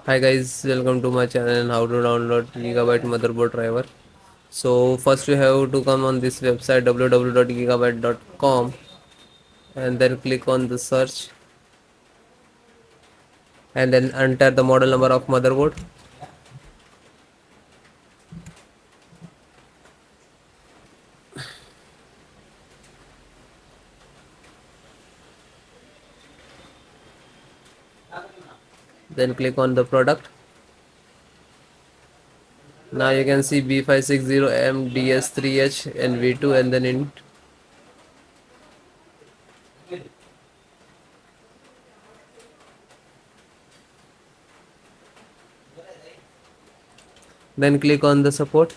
Hi guys, welcome to my channel and how to download Gigabyte motherboard driver. So first you have to come on this website www.gigabyte.com and then click on the search and then enter the model number of motherboard. Then click on the product. Now you can see B560M DS3H and V2 and then in. Then click on the support.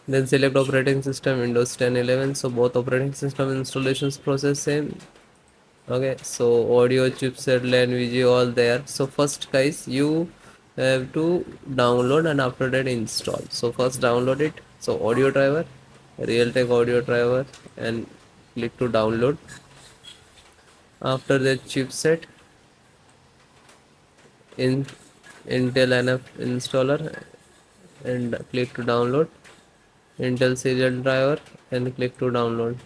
Then select operating system Windows 10 11. So both operating system installations process same. Okay, so audio, chipset, LAN, VGA all there. So first guys, you have to download and after that install. So first download it. So audio driver, Realtek audio driver, and click to download. After that chipset, in Intel NF installer, and click to download. Intel serial driver and click to download.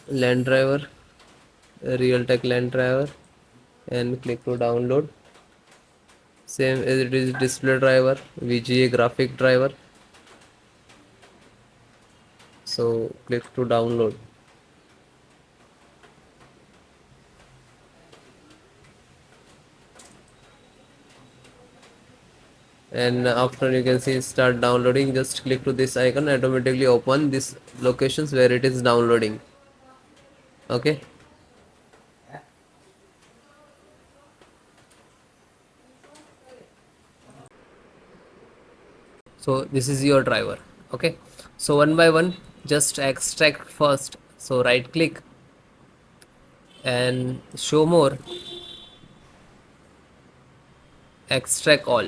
LAN driver, Realtek LAN driver, and click to download. Same as it is display driver, VGA graphic driver. So click to download. And after you can see start downloading, just click to this icon, automatically open this locations where it is downloading. Okay. So this is your driver. Okay. So one by one, just extract first. So right click and show more, extract all.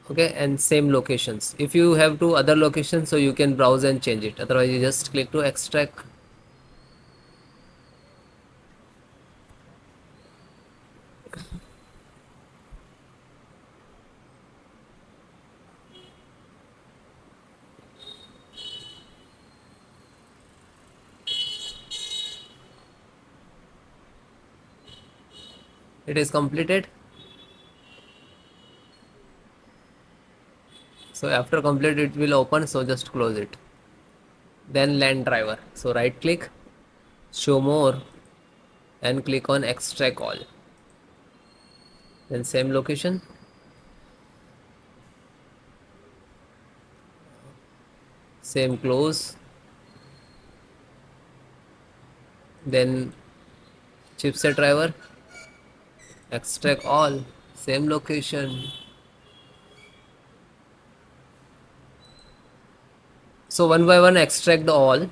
Okay, and same locations. If you have two other locations, so you can browse and change it. Otherwise, you just click to extract. It is completed. So after complete, it will open. So just close it. Then LAN driver. So right click, show more, and click on extract all. Then same location. Same close. Then chipset driver, extract all. Same location. So one by one extract the all.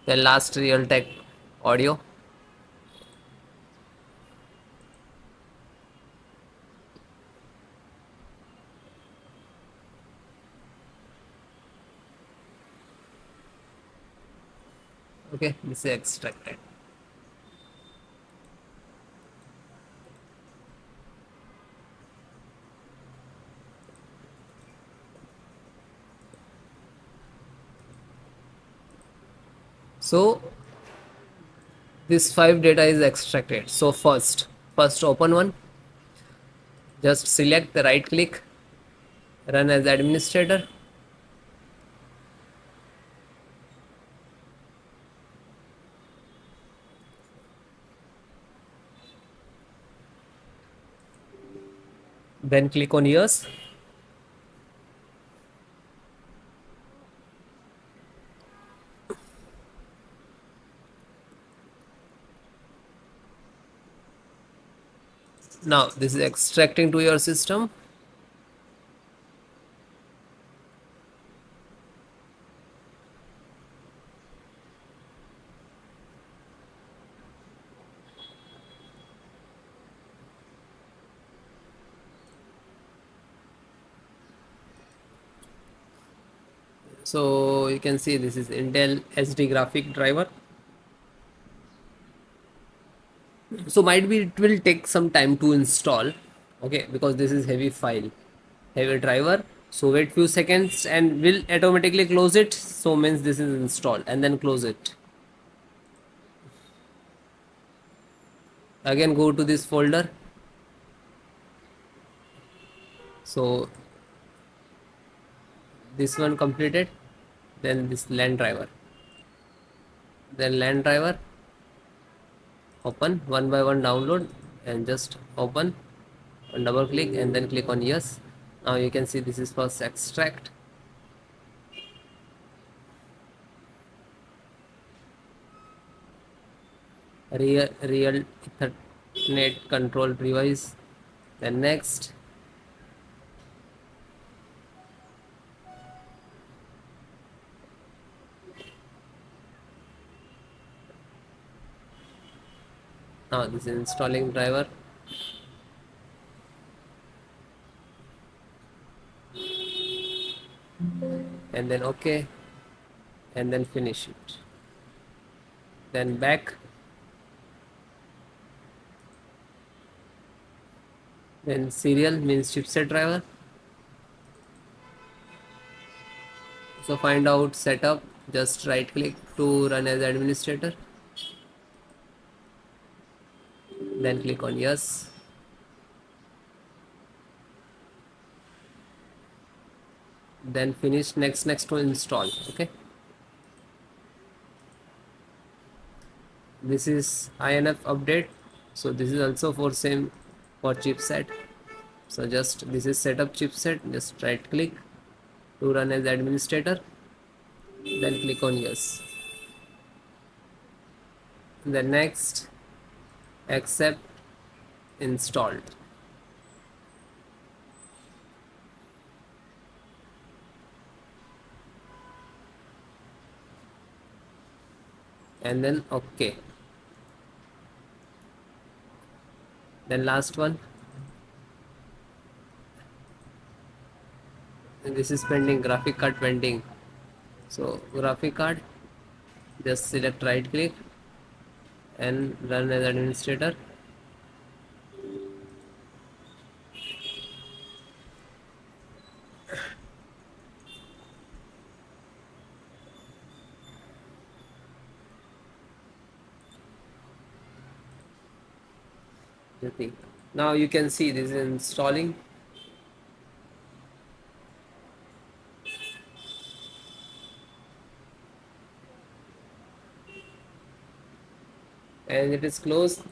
Then last Realtek audio. Okay, this is extracted. So this 5 data is extracted. So first open one, just select the right click, run as administrator. Then click on yes. Now this is extracting to your system. So you can see this is Intel SD graphic driver. So might be it will take some time to install, okay, because this is heavy file, heavy driver. So wait few seconds and will automatically close it. So means this is installed, and then close it. Again go to this folder. So this one completed, then this LAN driver, then LAN driver, open one by one, download, and just open and double click and then click on yes. Now you can see this is first extract. Real Ethernet control device. Then next. Now this is installing driver. And then okay, and then finish it. Then back. Then serial means chipset driver. So find out setup, just right click to run as administrator, then click on yes. Then finish next to install. Okay, this is INF update. So this is also for same for chipset. So just this is setup chipset, just right click to run as administrator, then click on yes. Then next, accept, installed. And then okay. Then last one, and this is pending, graphic card pending. So graphic card, just select right click and run as administrator. Now you can see this is installing. And it is closed,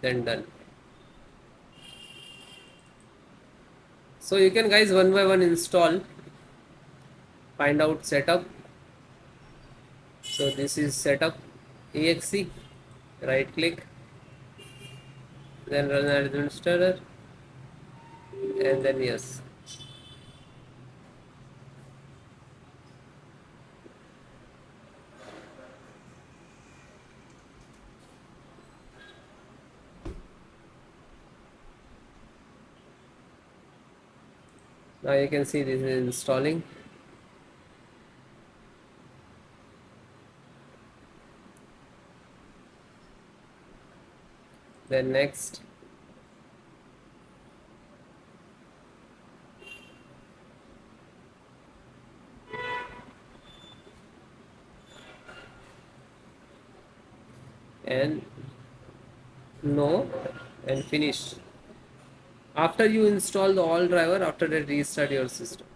then done. So you can guys one by one install, find out setup. So this is setup exe, right click, then run as administrator, and then yes. Now you can see this is installing. Then next, and no, and finish. After you install the all driver, after that restart your system.